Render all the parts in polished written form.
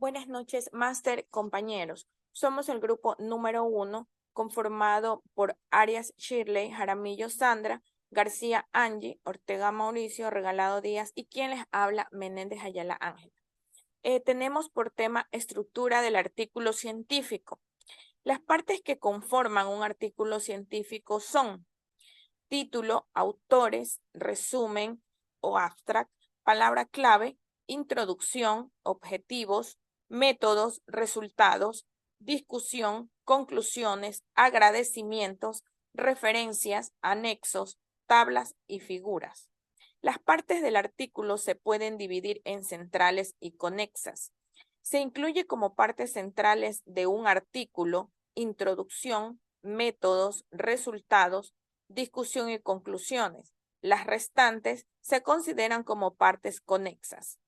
Buenas noches, máster compañeros. Somos el grupo número 1, conformado por Arias Shirley, Jaramillo Sandra, García Angie, Ortega Mauricio, Regalado Díaz y quien les habla, Menéndez Ayala Ángel. Tenemos por tema estructura del artículo científico. Las partes que conforman un artículo científico son título, autores, resumen o abstract, palabra clave, introducción, objetivos, métodos, resultados, discusión, conclusiones, agradecimientos, referencias, anexos, tablas y figuras. Las partes del artículo se pueden dividir en centrales y conexas. Se incluye como partes centrales de un artículo introducción, métodos, resultados, discusión y conclusiones. Las restantes se consideran como partes conexas.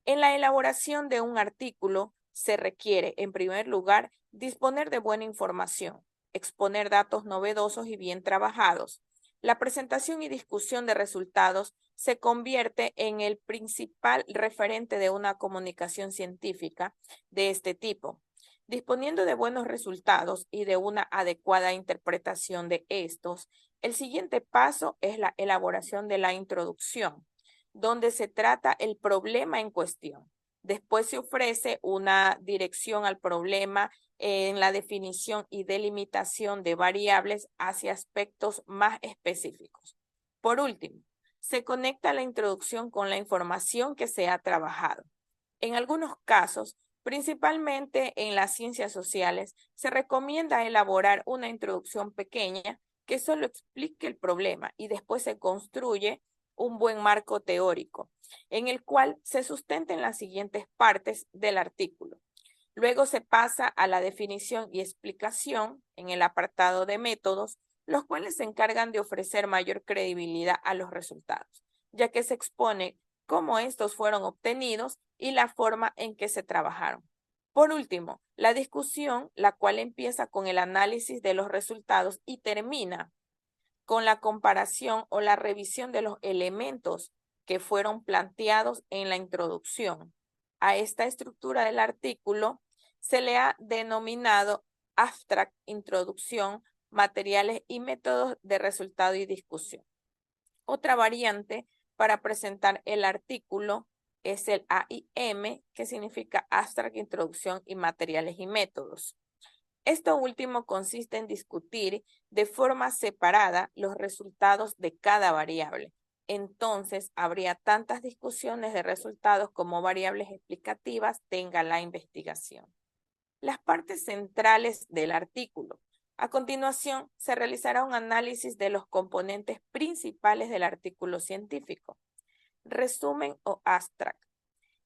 En la elaboración de un artículo se requiere, en primer lugar, disponer de buena información, exponer datos novedosos y bien trabajados. La presentación y discusión de resultados se convierte en el principal referente de una comunicación científica de este tipo. Disponiendo de buenos resultados y de una adecuada interpretación de estos, el siguiente paso es la elaboración de la introducción, donde se trata el problema en cuestión. Después se ofrece una dirección al problema en la definición y delimitación de variables hacia aspectos más específicos. Por último, se conecta la introducción con la información que se ha trabajado. En algunos casos, principalmente en las ciencias sociales, se recomienda elaborar una introducción pequeña que solo explique el problema y después se construye un buen marco teórico, en el cual se sustenten las siguientes partes del artículo. Luego se pasa a la definición y explicación en el apartado de métodos, los cuales se encargan de ofrecer mayor credibilidad a los resultados, ya que se expone cómo estos fueron obtenidos y la forma en que se trabajaron. Por último, la discusión, la cual empieza con el análisis de los resultados y termina con la comparación o la revisión de los elementos que fueron planteados en la introducción. A esta estructura del artículo se le ha denominado abstract, introducción, materiales y métodos de resultado y discusión. Otra variante para presentar el artículo es el AIM, que significa Abstract, Introducción y Materiales y Métodos. Esto último consiste en discutir de forma separada los resultados de cada variable. Entonces, habría tantas discusiones de resultados como variables explicativas tenga la investigación. Las partes centrales del artículo. A continuación, se realizará un análisis de los componentes principales del artículo científico. Resumen o abstract.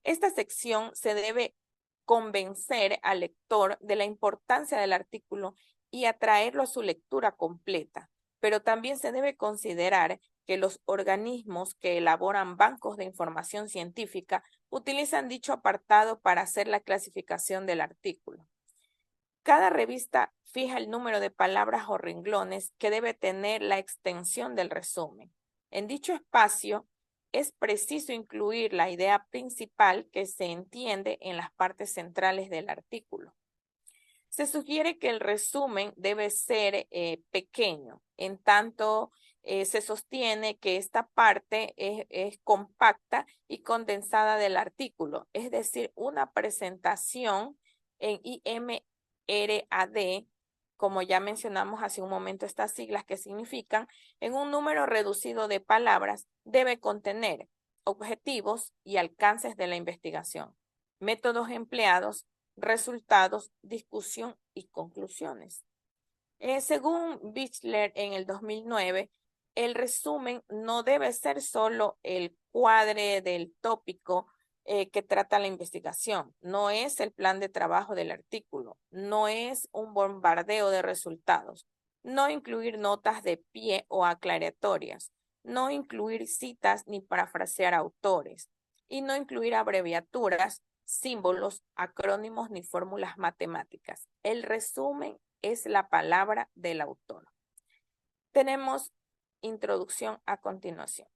Esta sección se debe convencer al lector de la importancia del artículo y atraerlo a su lectura completa, pero también se debe considerar que los organismos que elaboran bancos de información científica utilizan dicho apartado para hacer la clasificación del artículo. Cada revista fija el número de palabras o renglones que debe tener la extensión del resumen. En dicho espacio, es preciso incluir la idea principal que se entiende en las partes centrales del artículo. Se sugiere que el resumen debe ser pequeño, en tanto se sostiene que esta parte es compacta y condensada del artículo, es decir, una presentación en IMRAD, como ya mencionamos hace un momento estas siglas que significan, en un número reducido de palabras, debe contener objetivos y alcances de la investigación, métodos empleados, resultados, discusión y conclusiones. Según Bichler en el 2009, el resumen no debe ser solo el cuadre del tópico que trata la investigación, no es el plan de trabajo del artículo, no es un bombardeo de resultados, no incluir notas de pie o aclaratorias, no incluir citas ni parafrasear autores y no incluir abreviaturas, símbolos, acrónimos ni fórmulas matemáticas. El resumen es la palabra del autor. Tenemos introducción a continuación.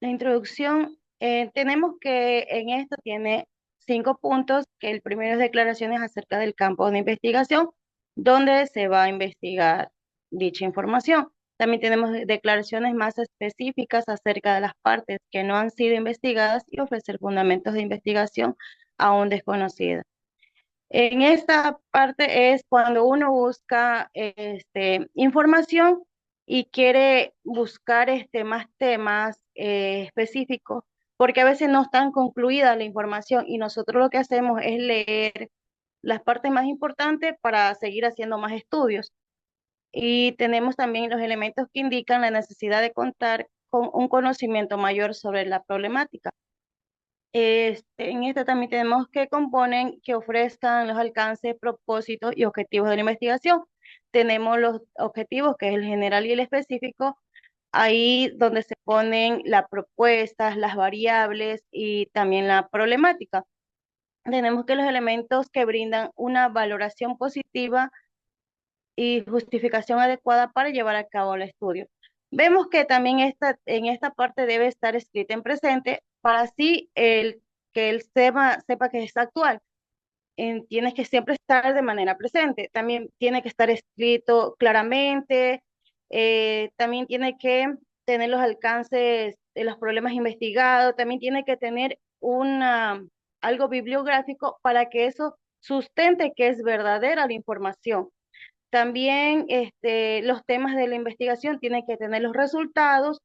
La introducción Tenemos que en esto tiene 5 puntos, que el primero es declaraciones acerca del campo de investigación, donde se va a investigar dicha información. También tenemos declaraciones más específicas acerca de las partes que no han sido investigadas y ofrecer fundamentos de investigación aún desconocidas. En esta parte es cuando uno busca información y quiere buscar más temas específicos, porque a veces no están concluida la información y nosotros lo que hacemos es leer las partes más importantes para seguir haciendo más estudios. Y tenemos también los elementos que indican la necesidad de contar con un conocimiento mayor sobre la problemática. En esta también tenemos que componen que ofrezcan los alcances, propósitos y objetivos de la investigación. Tenemos los objetivos, que es el general y el específico, ahí donde se ponen las propuestas, las variables y también la problemática. Tenemos que los elementos que brindan una valoración positiva y justificación adecuada para llevar a cabo el estudio. Vemos que también en esta parte debe estar escrita en presente para así que él sepa que es actual. Tienes que siempre estar de manera presente. También tiene que estar escrito claramente. También tiene que tener los alcances de los problemas investigados. También tiene que tener algo bibliográfico para que eso sustente que es verdadera la información. También los temas de la investigación tienen que tener los resultados,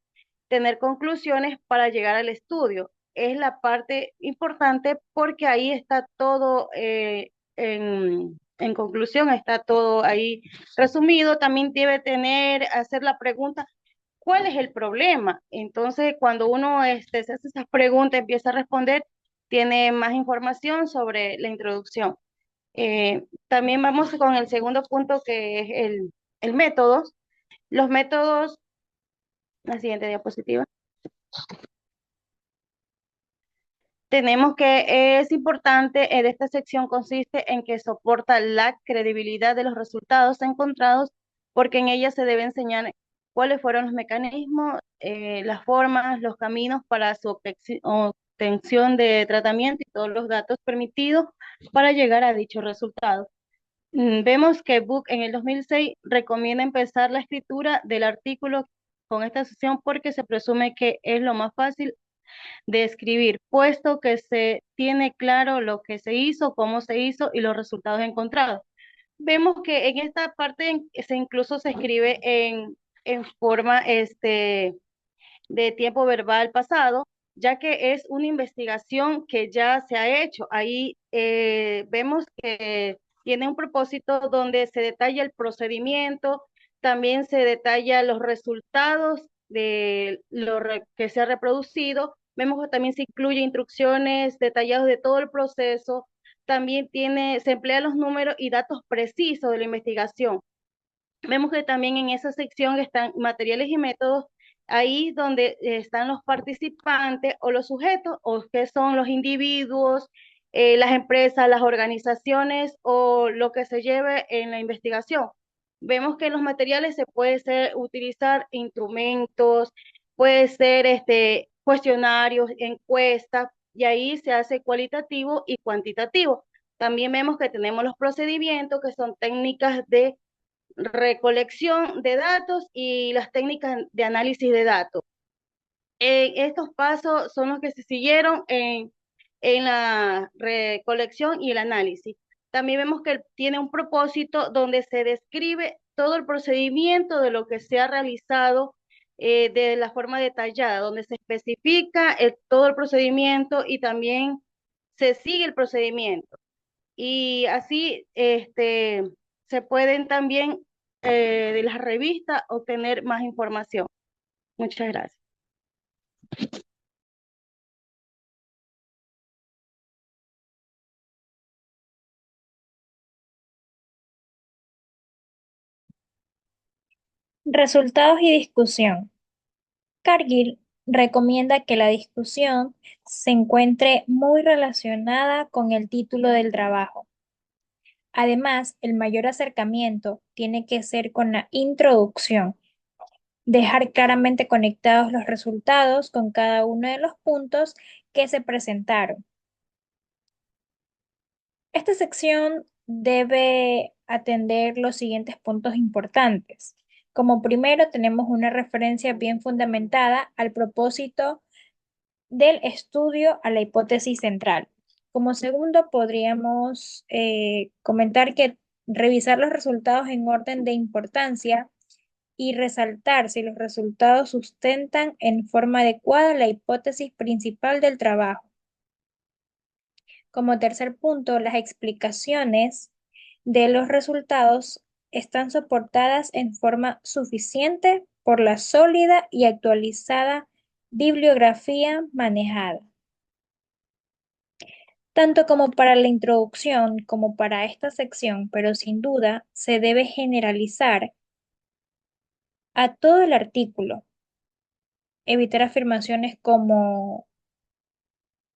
tener conclusiones para llegar al estudio. Es la parte importante porque ahí está todo, en conclusión, está todo ahí resumido. También debe hacer la pregunta, ¿cuál es el problema? Entonces, cuando uno se hace esas preguntas, empieza a responder, tiene más información sobre la introducción. También vamos con el segundo punto, que es el método. Los métodos, la siguiente diapositiva. Tenemos que es importante, en esta sección consiste en que soporta la credibilidad de los resultados encontrados, porque en ella se debe enseñar cuáles fueron los mecanismos, las formas, los caminos para su obtención de tratamiento y todos los datos permitidos para llegar a dicho resultado. Vemos que Book en el 2006 recomienda empezar la escritura del artículo con esta sesión porque se presume que es lo más fácil de escribir, puesto que se tiene claro lo que se hizo, cómo se hizo y los resultados encontrados. Vemos que en esta parte incluso se escribe en forma de tiempo verbal pasado, ya que es una investigación que ya se ha hecho. Ahí vemos que tiene un propósito donde se detalla el procedimiento, también se detalla los resultados de que se ha reproducido. Vemos que también se incluye instrucciones detalladas de todo el proceso. También se emplean los números y datos precisos de la investigación. Vemos que también en esa sección están materiales y métodos, ahí donde están los participantes o los sujetos, o que son los individuos, las empresas, las organizaciones o lo que se lleve en la investigación. Vemos que en los materiales se puede utilizar instrumentos, puede ser cuestionarios, encuestas, y ahí se hace cualitativo y cuantitativo. También vemos que tenemos los procedimientos, que son técnicas de recolección de datos y las técnicas de análisis de datos. Estos pasos son los que se siguieron en la recolección y el análisis. También vemos que tiene un propósito donde se describe todo el procedimiento de lo que se ha realizado de la forma detallada, donde se especifica todo el procedimiento y también se sigue el procedimiento. Y así se pueden también de las revistas obtener más información. Muchas gracias. Resultados y discusión. Cargill recomienda que la discusión se encuentre muy relacionada con el título del trabajo. Además, el mayor acercamiento tiene que ser con la introducción. dejar claramente conectados los resultados con cada uno de los puntos que se presentaron. Esta sección debe atender los siguientes puntos importantes. Como primero, tenemos una referencia bien fundamentada al propósito del estudio a la hipótesis central. Como segundo, podríamos comentar que revisar los resultados en orden de importancia y resaltar si los resultados sustentan en forma adecuada la hipótesis principal del trabajo. Como tercer punto, las explicaciones de los resultados están soportadas en forma suficiente por la sólida y actualizada bibliografía manejada. Tanto como para la introducción como para esta sección, pero sin duda se debe generalizar a todo el artículo, evitar afirmaciones como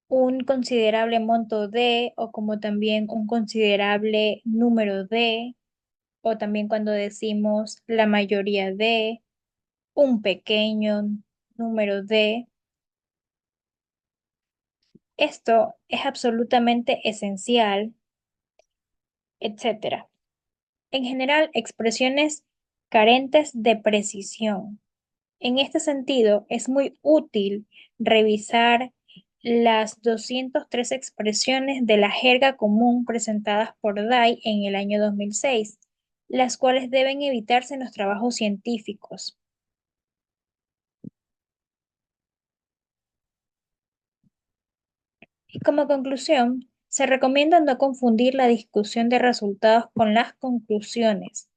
un considerable monto de o como también un considerable número de o también cuando decimos la mayoría de, un pequeño número de. Esto es absolutamente esencial, etcétera. En general, expresiones carentes de precisión. En este sentido, es muy útil revisar las 203 expresiones de la jerga común presentadas por Day en el año 2006, las cuales deben evitarse en los trabajos científicos. Y como conclusión, se recomienda no confundir la discusión de resultados con las conclusiones,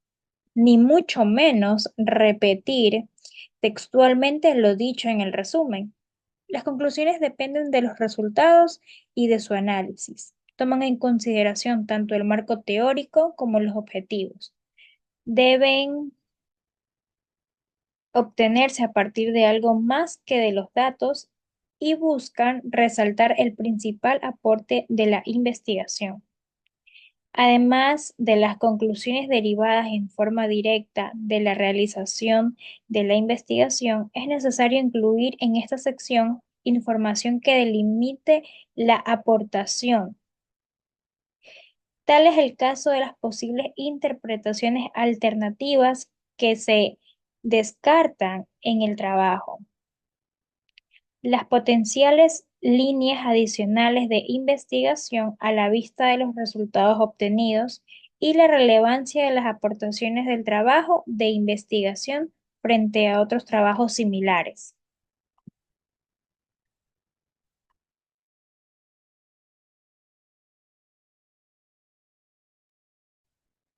ni mucho menos repetir textualmente lo dicho en el resumen. Las conclusiones dependen de los resultados y de su análisis. Toman en consideración tanto el marco teórico como los objetivos. Deben obtenerse a partir de algo más que de los datos y buscan resaltar el principal aporte de la investigación. Además de las conclusiones derivadas en forma directa de la realización de la investigación, es necesario incluir en esta sección información que delimite la aportación. Tal es el caso de las posibles interpretaciones alternativas que se descartan en el trabajo, las potenciales líneas adicionales de investigación a la vista de los resultados obtenidos y la relevancia de las aportaciones del trabajo de investigación frente a otros trabajos similares.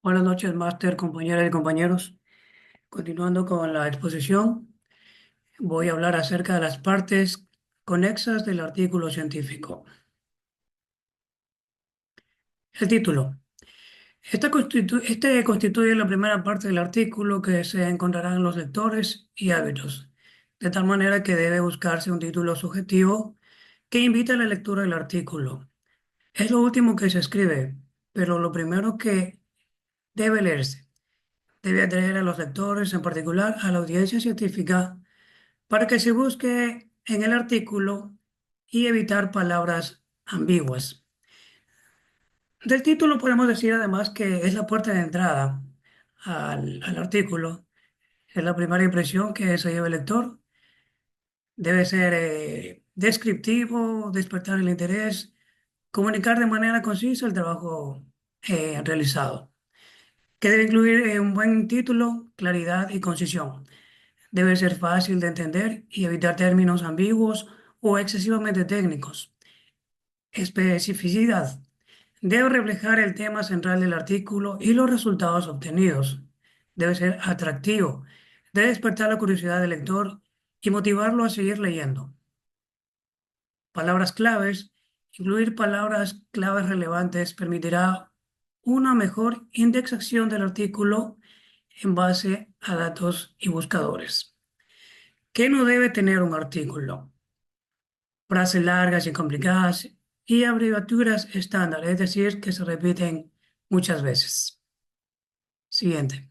Buenas noches, máster, compañeras y compañeros. Continuando con la exposición, voy a hablar acerca de las partes conexas del artículo científico. El título. Este constituye la primera parte del artículo que se encontrará en los lectores y hábitos, de tal manera que debe buscarse un título subjetivo que invite a la lectura del artículo. Es lo último que se escribe, pero lo primero que debe leerse. Debe atraer a los lectores, en particular a la audiencia científica, para que se busque en el artículo y evitar palabras ambiguas. Del título podemos decir además que es la puerta de entrada al artículo, es la primera impresión que se lleva el lector, debe ser descriptivo, despertar el interés, comunicar de manera concisa el trabajo realizado, que debe incluir un buen título, claridad y concisión. Debe ser fácil de entender y evitar términos ambiguos o excesivamente técnicos. Especificidad. Debe reflejar el tema central del artículo y los resultados obtenidos. Debe ser atractivo. Debe despertar la curiosidad del lector y motivarlo a seguir leyendo. Palabras claves. Incluir palabras claves relevantes permitirá una mejor indexación del artículo en base a datos y buscadores. ¿Qué no debe tener un artículo? Frases largas y complicadas y abreviaturas estándar, es decir, que se repiten muchas veces. Siguiente.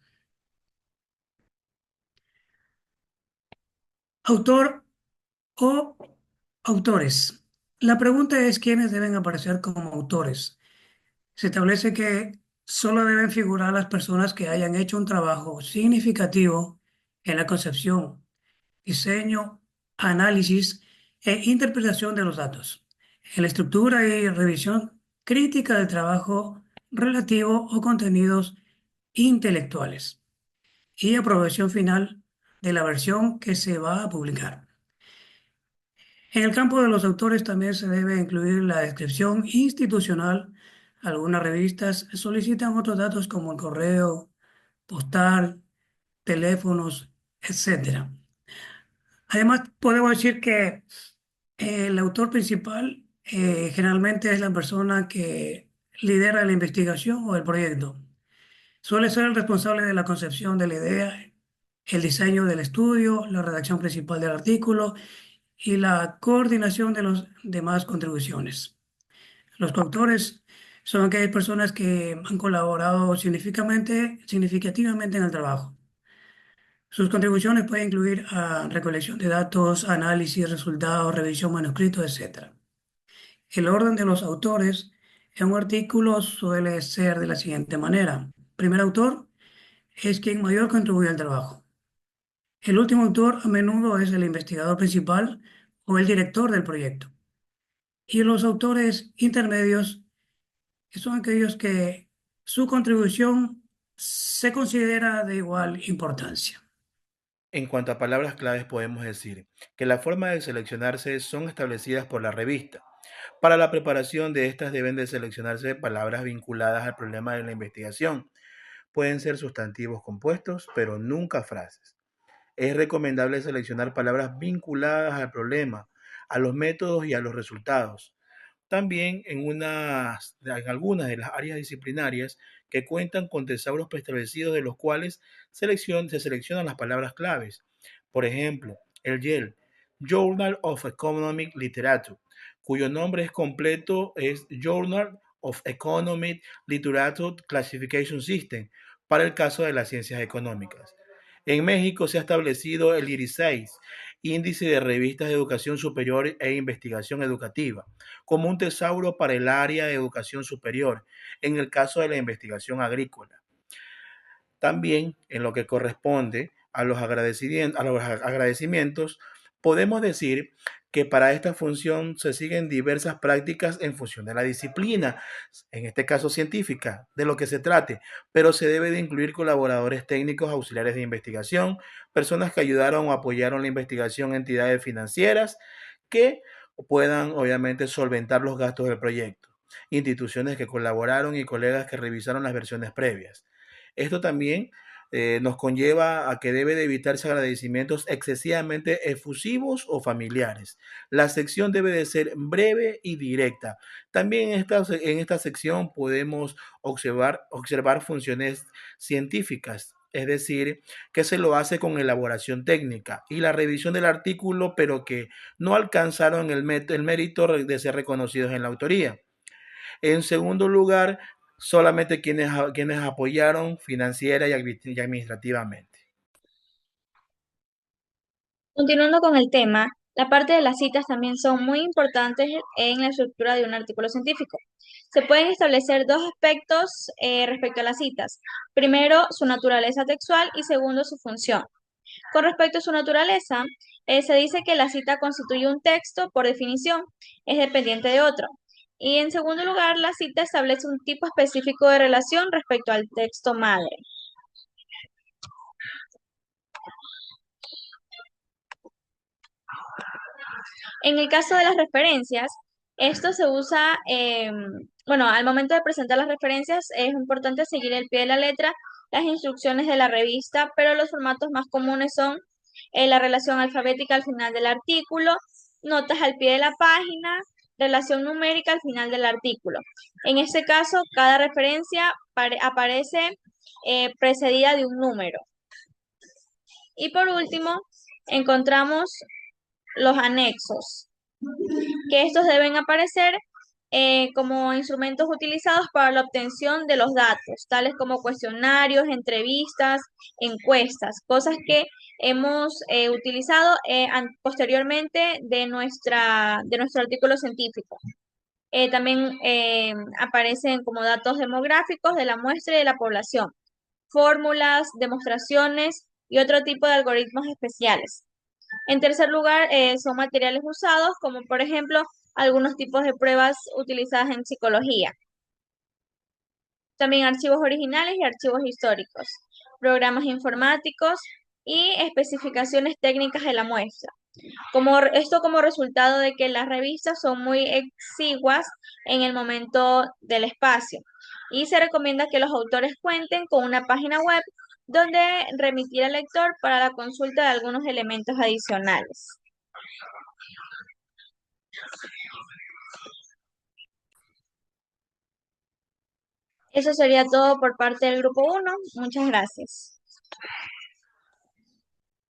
Autor o autores. La pregunta es quiénes deben aparecer como autores. Se establece que solo deben figurar las personas que hayan hecho un trabajo significativo en la concepción, diseño, análisis e interpretación de los datos, en la estructura y revisión crítica del trabajo relativo o contenidos intelectuales y aprobación final de la versión que se va a publicar. En el campo de los autores también se debe incluir la descripción institucional. Algunas revistas solicitan otros datos como el correo postal, teléfonos, etcétera. Además, podemos decir que el autor principal generalmente es la persona que lidera la investigación o el proyecto. Suele ser el responsable de la concepción de la idea, el diseño del estudio, la redacción principal del artículo y la coordinación de las demás contribuciones. Los coautores son aquellas personas que han colaborado significativamente en el trabajo. Sus contribuciones pueden incluir recolección de datos, análisis, resultados, revisión manuscrito, etc. El orden de los autores en un artículo suele ser de la siguiente manera. Primer autor es quien mayor contribuye al trabajo. El último autor a menudo es el investigador principal o el director del proyecto. Y los autores intermedios son aquellos que su contribución se considera de igual importancia. En cuanto a palabras claves, podemos decir que la forma de seleccionarse son establecidas por la revista. Para la preparación de estas deben de seleccionarse palabras vinculadas al problema de la investigación. Pueden ser sustantivos compuestos, pero nunca frases. Es recomendable seleccionar palabras vinculadas al problema, a los métodos y a los resultados. También en algunas de las áreas disciplinarias que cuentan con tesauros preestablecidos de los cuales se seleccionan las palabras claves. Por ejemplo, el JEL, Journal of Economic Literature, cuyo nombre es completo es Journal of Economic Literature Classification System, para el caso de las ciencias económicas. En México se ha establecido el IRIS-6, Índice de Revistas de Educación Superior e Investigación Educativa, como un tesauro para el área de educación superior, en el caso de la investigación agrícola. También, en lo que corresponde a los agradecimientos, podemos decir que para esta función se siguen diversas prácticas en función de la disciplina, en este caso científica, de lo que se trate, pero se debe de incluir colaboradores técnicos auxiliares de investigación, personas que ayudaron o apoyaron la investigación, entidades financieras que puedan obviamente solventar los gastos del proyecto, instituciones que colaboraron y colegas que revisaron las versiones previas. Esto también nos conlleva a que debe de evitarse agradecimientos excesivamente efusivos o familiares. La sección debe de ser breve y directa. También en esta sección podemos observar funciones científicas, es decir, que se lo hace con elaboración técnica y la revisión del artículo, pero que no alcanzaron el mérito de ser reconocidos en la autoría. En segundo lugar, solamente quienes apoyaron financiera y administrativamente. Continuando con el tema, la parte de las citas también son muy importantes en la estructura de un artículo científico. Se pueden establecer dos aspectos respecto a las citas. Primero, su naturaleza textual y segundo, su función. Con respecto a su naturaleza, se dice que la cita constituye un texto, por definición, es dependiente de otro. Y en segundo lugar, la cita establece un tipo específico de relación respecto al texto madre. En el caso de las referencias, esto se usa, al momento de presentar las referencias es importante seguir al pie de la letra las instrucciones de la revista, pero los formatos más comunes son la relación alfabética al final del artículo, notas al pie de la página, relación numérica al final del artículo. En este caso, cada referencia aparece precedida de un número. Y por último, encontramos los anexos, que estos deben aparecer como instrumentos utilizados para la obtención de los datos, tales como cuestionarios, entrevistas, encuestas, cosas que hemos utilizado posteriormente de nuestro artículo científico. También aparecen como datos demográficos de la muestra y de la población, fórmulas, demostraciones y otro tipo de algoritmos especiales. En tercer lugar, son materiales usados, como por ejemplo algunos tipos de pruebas utilizadas en psicología. También archivos originales y archivos históricos, programas informáticos y especificaciones técnicas de la muestra. Esto como resultado de que las revistas son muy exiguas en el momento del espacio y se recomienda que los autores cuenten con una página web donde remitir al lector para la consulta de algunos elementos adicionales. Eso sería todo por parte del grupo 1. Muchas gracias.